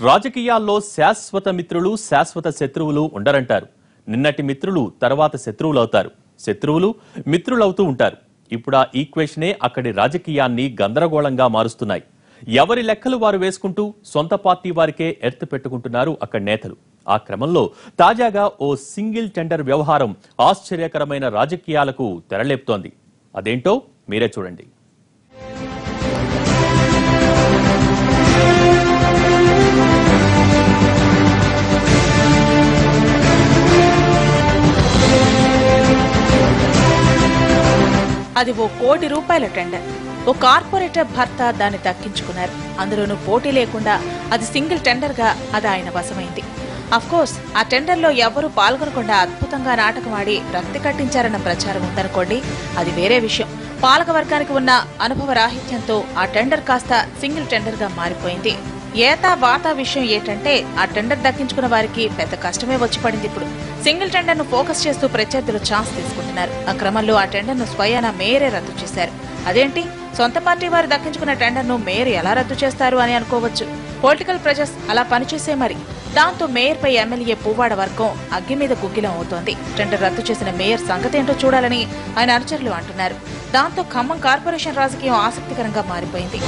రాజకీయాల్లో శాశ్వత మిత్రులు శాశ్వత శత్రువులు ఉండరంటారు. నిన్నటి మిత్రులు తర్వాత శత్రువులు అవుతారు, శత్రువులు మిత్రులవుతూ ఉంటారు. ఇప్పుడు ఆ ఈక్వేషనే అక్కడి రాజకీయాన్ని గందరగోళంగా మారుస్తున్నాయి. ఎవరి లెక్కలు వారు వేసుకుంటూ సొంత పార్టీ వారికే ఎర్త్ పెట్టుకుంటున్నారు అక్కడి నేతలు. ఆ క్రమంలో తాజాగా ఓ సింగిల్ టెండర్ వ్యవహారం ఆశ్చర్యకరమైన రాజకీయాలకు తెరలేపుతోంది. అదేంటో మీరే చూడండి. అది ఓ ₹1 కోటి టెండర్. ఓ కార్పొరేటర్ భర్త దాన్ని దక్కించుకున్నారు. అందులోనూ పోటీ లేకుండా అది సింగిల్ టెండర్ గా అది ఆయన వశమైంది. అఫ్కోర్స్ ఆ టెండర్ లో ఎవరూ పాల్గొనకుండా అద్భుతంగా నాటకం ఆడి రక్తి కట్టించారన్న ప్రచారం ఉందనుకోండి, అది వేరే విషయం. పాలక వర్గానికి ఉన్న అనుభవ రాహిత్యంతో ఆ టెండర్ కాస్త సింగిల్ టెండర్ గా మారిపోయింది. ఏతా వాతా విషయం ఏంటంటే ఆ టెండర్ దక్కించుకున్న వారికి పెద్ద కష్టమే వచ్చి పడింది. ఇప్పుడు సింగిల్ టెండర్ ను ఫోకస్ చేస్తూ ప్రత్యర్థులు ఛాన్స్ తీసుకుంటున్నారు. ఆ క్రమంలో ఆ టెండర్ ను స్వయాన మేయరే రద్దు చేశారు. అదేంటి, సొంత పార్టీ వారు దక్కించుకున్న టెండర్ ను మేయర్ ఎలా రద్దు చేస్తారు అని అనుకోవచ్చు. పొలిటికల్ ప్రెజర్స్ అలా పనిచేసే మరి. దాంతో మేయర్ పై ఎమ్మెల్యే పువ్వాడ వర్గం అగ్గి మీద గుగ్గిలం అవుతోంది. టెండర్ రద్దు చేసిన మేయర్ సంగతేంటో చూడాలని ఆయన అనుచరులు అంటున్నారు. దాంతో ఖమ్మం కార్పొరేషన్ రాజకీయం ఆసక్తికరంగా మారిపోయింది.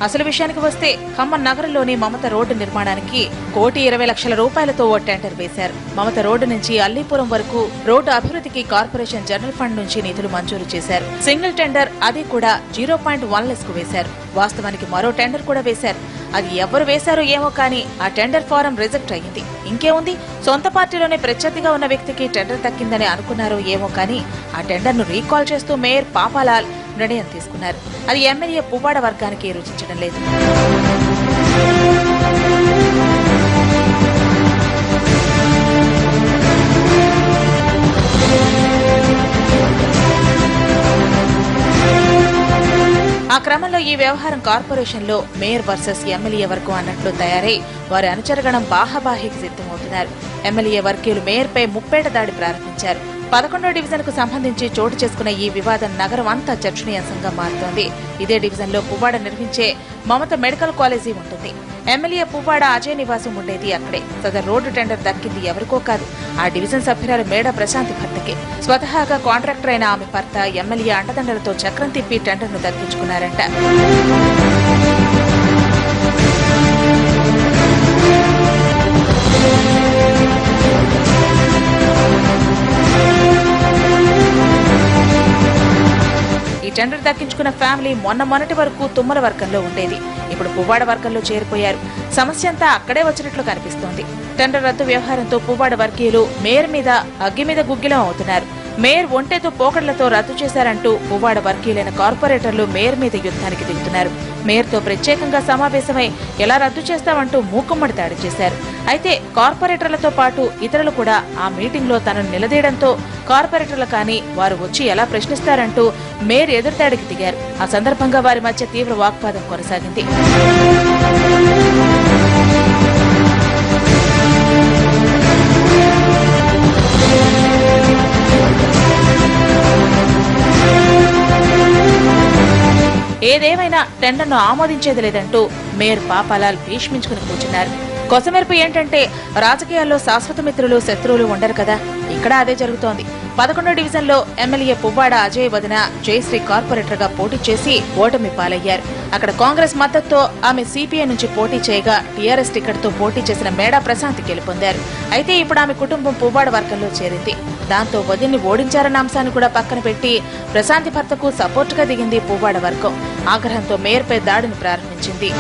అసలు విషయానికి వస్తే ఖమ్మం నగరంలోని మమత రోడ్డు నిర్మాణానికి ₹1,20,00,000 ఓ టెండర్ వేశారు. మమత రోడ్డు నుంచి అల్లీపురం వరకు రోడ్డు అభివృద్ధికి కార్పొరేషన్ జనరల్ ఫండ్ నుంచి నిధులు మంజూరు చేశారు. సింగిల్ టెండర్, అది కూడా 0.1 కు వేశారు. వాస్తవానికి మరో టెండర్ కూడా వేశారు. అది ఎవరు వేశారో ఏమో కానీ ఆ టెండర్ ఫారం రిజెక్ట్ అయ్యింది. ఇంకేముంది, సొంత పార్టీలోనే ప్రత్యర్థిగా ఉన్న వ్యక్తికి టెండర్ దక్కిందని అనుకున్నారో ఏమో కానీ ఆ టెండర్ ను రీకాల్ చేస్తూ మేయర్ పాపాలాల్ నిర్ణయం తీసుకున్నారు. అది ఎమ్మెల్యే పువ్వాడ వర్గానికి రుచించడం లేదు. ఆ క్రమంలో ఈ వ్యవహారం కార్పొరేషన్ లో మేయర్ వర్సెస్ ఎమ్మెల్యే వర్గం అన్నట్లు తయారై వారి అనుచరగణం బాహాబాహికి సిద్ధమవుతున్నారు. ఎమ్మెల్యే వర్గీయులు మేయర్ పై ముప్పేట దాడి ప్రారంభించారు. 11వ డివిజన్ కు సంబంధించి చోటు చేసుకున్న ఈ వివాదం నగరం అంతా చర్చనీయాంశంగా మారుతోంది. ఇదే డివిజన్ లో పువ్వాడ నిర్మించే మమత మెడికల్ కాలేజీ ఉంటుంది. ఎమ్మెల్యే పువ్వాడ అజయ్ నివాసం ఉండేది అక్కడే. సదరు రోడ్డు టెండర్ దక్కింది ఎవరికో కాదు, ఆ డివిజన్ సభ్యురాలు మేడా ప్రశాంతి భర్తకే. స్వతహాగా కాంట్రాక్టర్ అయిన ఆమె భర్త ఎమ్మెల్యే అండదండలతో చక్రం తిప్పి టెండర్ ను దక్కించుకున్నారంట. ఈ టెండర్ దక్కించుకున్న ఫ్యామిలీ మొన్నటి వరకు తుమ్మల వర్గంలో ఉండేది. ఇప్పుడు పువ్వాడ వర్గంలో చేరిపోయారు. సమస్య అంతా అక్కడే వచ్చినట్లు కనిపిస్తోంది. టెండర్ రద్దు వ్యవహారంతో పువ్వాడ వర్గీయులు మేయర్ మీద అగ్గి మీద గుగ్గిలం అవుతున్నారు. మేయర్ ఒంటేతో పోకడలతో రద్దు చేశారంటూ పువ్వాడ వర్గీయులైన కార్పొరేటర్లు మేయర్ మీద యుద్ధానికి దిగుతున్నారు. మేయర్ తో ప్రత్యేకంగా సమావేశమై ఎలా రద్దు చేస్తామంటూ మూకుమ్మడి దాడి చేశారు. అయితే కార్పొరేటర్లతో పాటు ఇతరులు కూడా ఆ మీటింగ్ లో తనను నిలదీయడంతో కార్పొరేటర్లు కానీ వారు వచ్చి ఎలా ప్రశ్నిస్తారంటూ మేయర్ ఎదురుదాడికి దిగారు. ఆ సందర్భంగా వారి మధ్య తీవ్ర వాగ్వాదం కొనసాగింది. ఏదేమైనా టెండర్ ను ఆమోదించేది లేదంటూ మేయర్ పాపాలాల్ భీష్మించుకుని కూర్చున్నారు. కొసమెరుపు ఏంటంటే రాజకీయాల్లో శాశ్వత మిత్రులు శత్రువులు ఉండరు కదా, ఇక్కడ అదే జరుగుతోంది. 11వ డివిజన్ లో ఎమ్మెల్యే పువ్వాడ అజయ్ వదిన జయశ్రీ కార్పొరేటర్ గా పోటీ చేసి ఓటమి పాలయ్యారు. అక్కడ కాంగ్రెస్ మద్దతుతో ఆమె సిపిఐ నుంచి పోటీ చేయగా టీఆర్ఎస్ టికెట్ తో పోటీ చేసిన మేడా ప్రశాంతి గెలుపొందారు. అయితే ఇప్పుడు ఆమె కుటుంబం పువ్వాడ వర్గంలో చేరింది. దాంతో వదిన్ని ఓడించారన్న అంశాన్ని కూడా పక్కన పెట్టి ప్రశాంతి భర్తకు సపోర్ట్ గా దిగింది పువ్వాడ వర్గం. ఆగ్రహంతో మేయర్ పై దాడిని ప్రారంభించింది.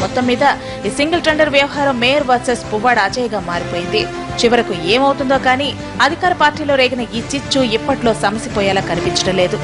మొత్తం మీద ఈ సింగిల్ టెండర్ వ్యవహారం మేయర్ వర్సెస్ పువ్వాడ అజయ్ గా మారిపోయింది. చివరకు ఏమవుతుందో కానీ అధికార పార్టీలో రేగిన ఈ చిచ్చు ఇప్పట్లో సమసిపోయేలా కనిపించడం లేదు.